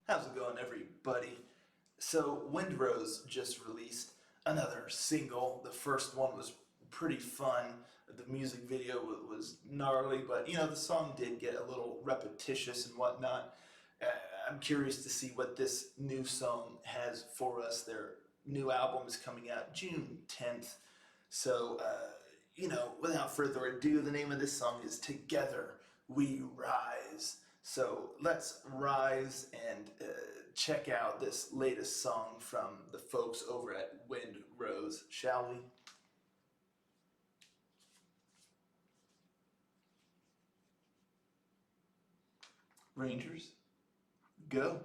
How's it going, everybody? So, Windrose just released another single. The first one was pretty fun. The music video was gnarly, but the song did get a little repetitious and whatnot. Uh, I'm curious to see what this new song has for us. Their new album is coming out June 10th. So, without further ado, the name of this song is Together We Rise. So let's rise and check out this latest song from the folks over at Wind Rose, shall we? Rangers, go.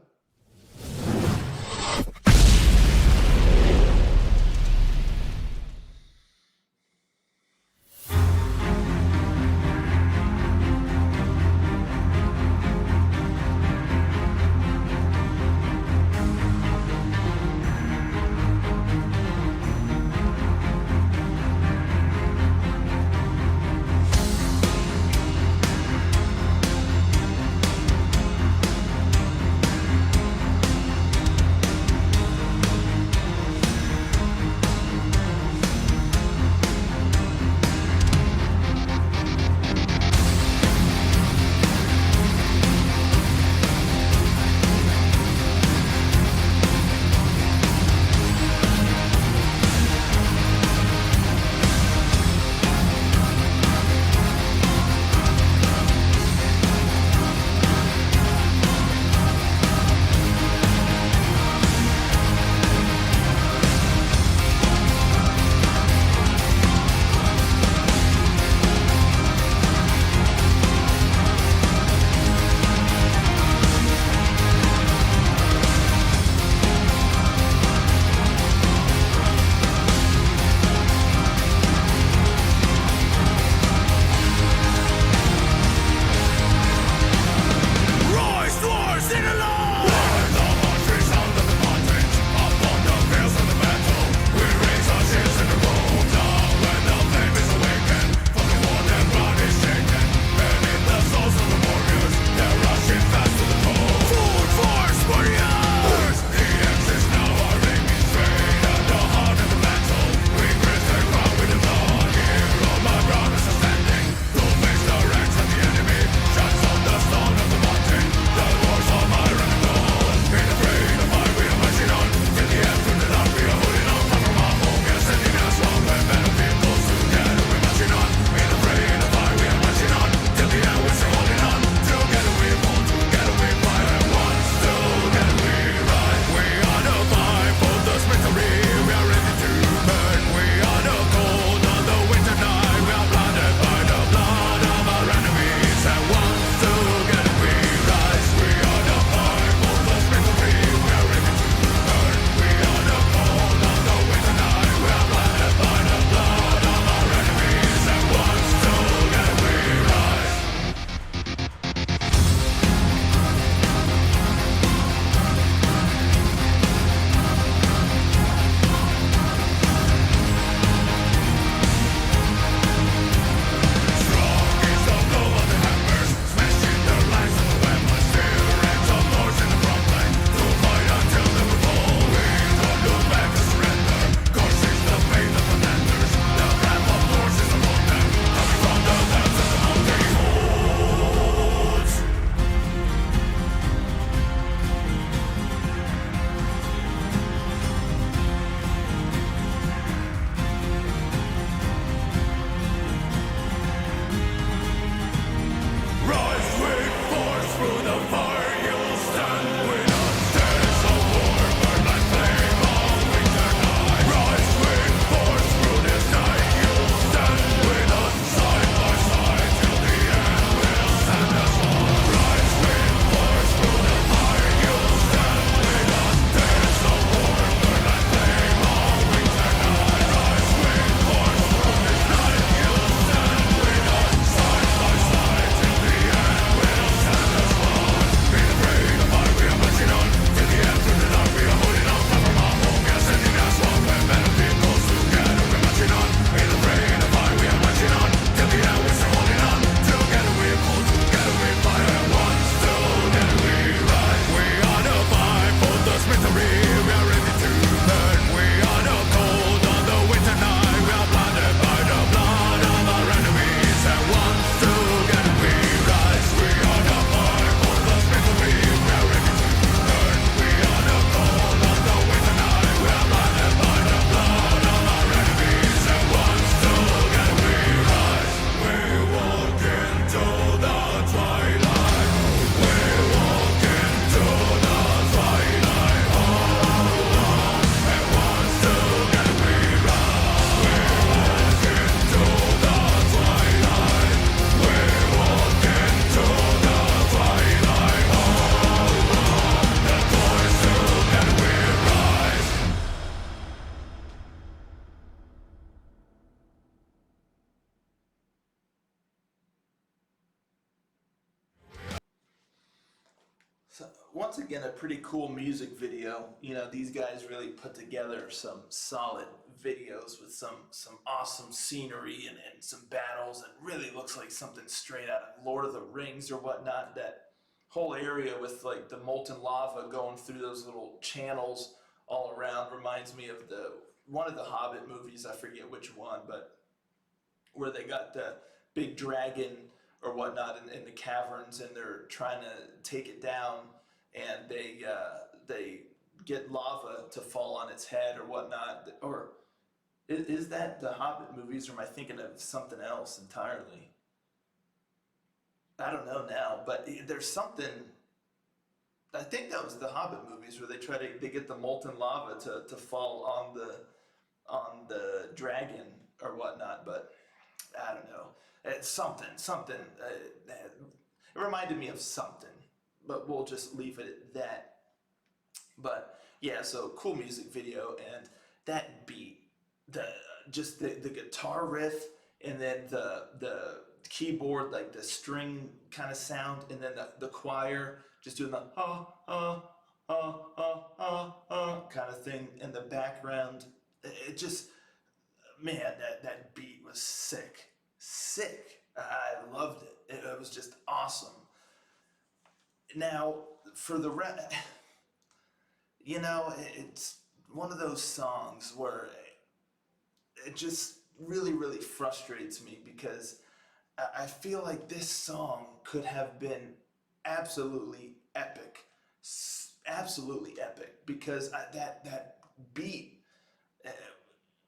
once again, a pretty cool music video. You know, these guys really put together some solid videos with some awesome scenery and some battles, and really looks like something straight out of Lord of the Rings or whatnot. That whole area with like the molten lava going through those little channels all around reminds me of the one of the Hobbit movies. I forget which one, but where they got the big dragon or whatnot in the caverns, and they're trying to take it down, and they get lava to fall on its head or whatnot. Or is that the Hobbit movies, or am I thinking of something else entirely? I don't know now, but there's something. I think that was the Hobbit movies where they get the molten lava to fall on the dragon or whatnot, but I don't know. It's something. It reminded me of something, but we'll just leave it at that. But yeah, so cool music video, and that beat, the the guitar riff, and then the keyboard, like the string kind of sound, and then the choir just doing the kind of thing in the background. It just, man, that beat was sick, sick. I loved it. It was just awesome. Now, for the rest, it's one of those songs where it just really, really frustrates me, because I feel like this song could have been absolutely epic, absolutely epic, because that beat uh,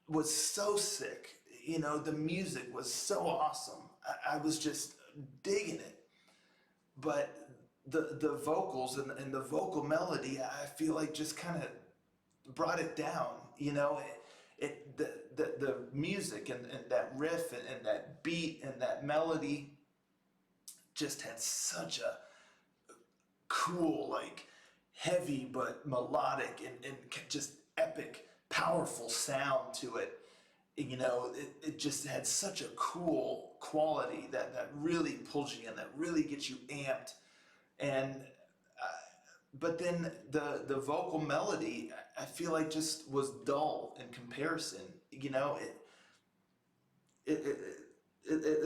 was so sick. The music was so awesome. I was just digging it. But the vocals and the vocal melody, I feel like just kind of brought it down. The music and that riff and that beat and that melody just had such a cool, like heavy but melodic and just epic, powerful sound to it. It just had such a cool quality that really pulls you in, that really gets you amped. And but then the vocal melody, I feel like just was dull in comparison. It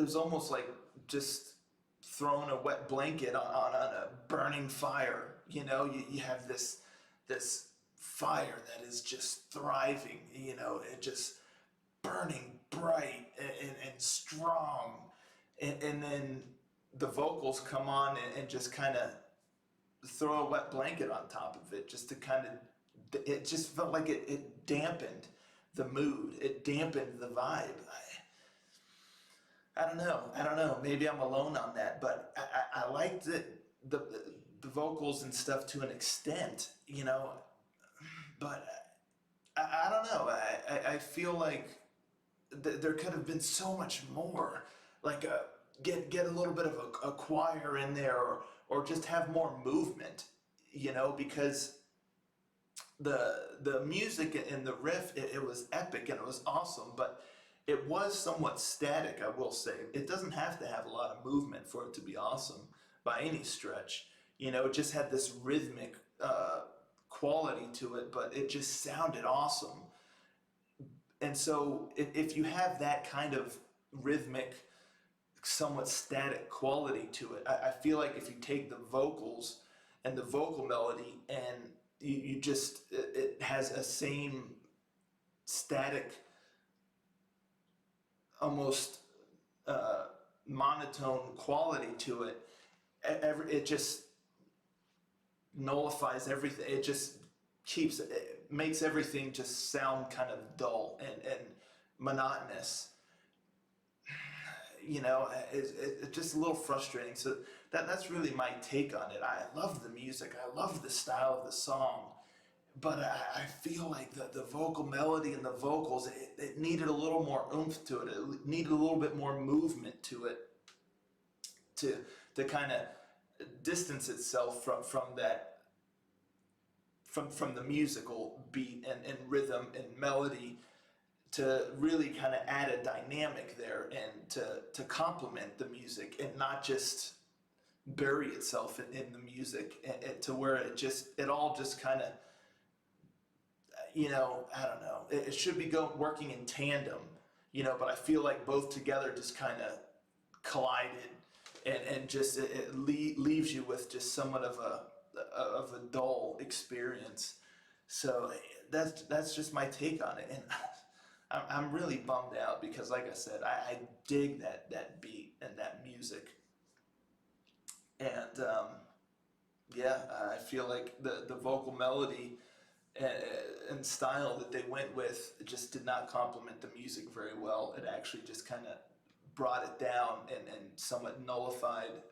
was almost like just throwing a wet blanket on a burning fire. You have this fire that is just thriving. It just burning bright and strong, and then the vocals come on and just kind of throw a wet blanket on top of it, just to kind of, it just felt like it dampened the mood, it dampened the vibe. I don't know, maybe I'm alone on that, but I liked it, the vocals and stuff to an extent, but I don't know. I feel like there could have been so much more. Like get a little bit of a choir in there, or just have more movement. Because the music and the riff, it was epic and it was awesome, but it was somewhat static. I will say it doesn't have to have a lot of movement for it to be awesome by any stretch. It just had this rhythmic quality to it, but it just sounded awesome. And so if you have that kind of rhythmic, somewhat static quality to it, I feel like if you take the vocals and the vocal melody, and you just, it has a same static, almost monotone quality to it, it just nullifies everything. It just it makes everything just sound kind of dull and monotonous. It's just a little frustrating. So that's really my take on it. I love the music. I love the style of the song, but I feel like the vocal melody and the vocals, it needed a little more oomph to it. It needed a little bit more movement to it to kind of distance itself from that, from the musical beat and rhythm and melody, to really kind of add a dynamic there, and to complement the music, and not just bury itself in the music, to where it all just kind of, I don't know. It should be working in tandem, but I feel like both together just kind of collided, and just leaves you with just somewhat of a dull experience. So that's just my take on it, and I'm really bummed out because, like I said, I dig that beat and that music, and yeah, I feel like the vocal melody and, and style that they went with just did not complement the music very well. It actually just kind of brought it down, and somewhat nullified,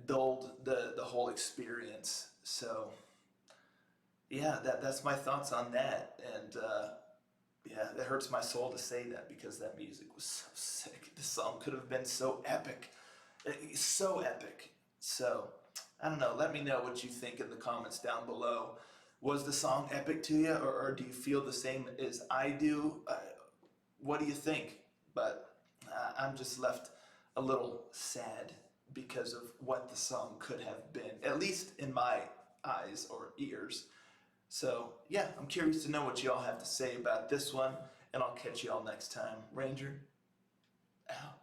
dulled the whole experience. So yeah, that's my thoughts on that, and yeah, it hurts my soul to say that because that music was so sick. The song could have been so epic, so epic. So I don't know. Let me know what you think in the comments down below. Was the song epic to you, or do you feel the same as I do? What do you think? But I'm just left a little sad because of what the song could have been, at least in my eyes or ears. So yeah, I'm curious to know what y'all have to say about this one, and I'll catch y'all next time. Ranger, out.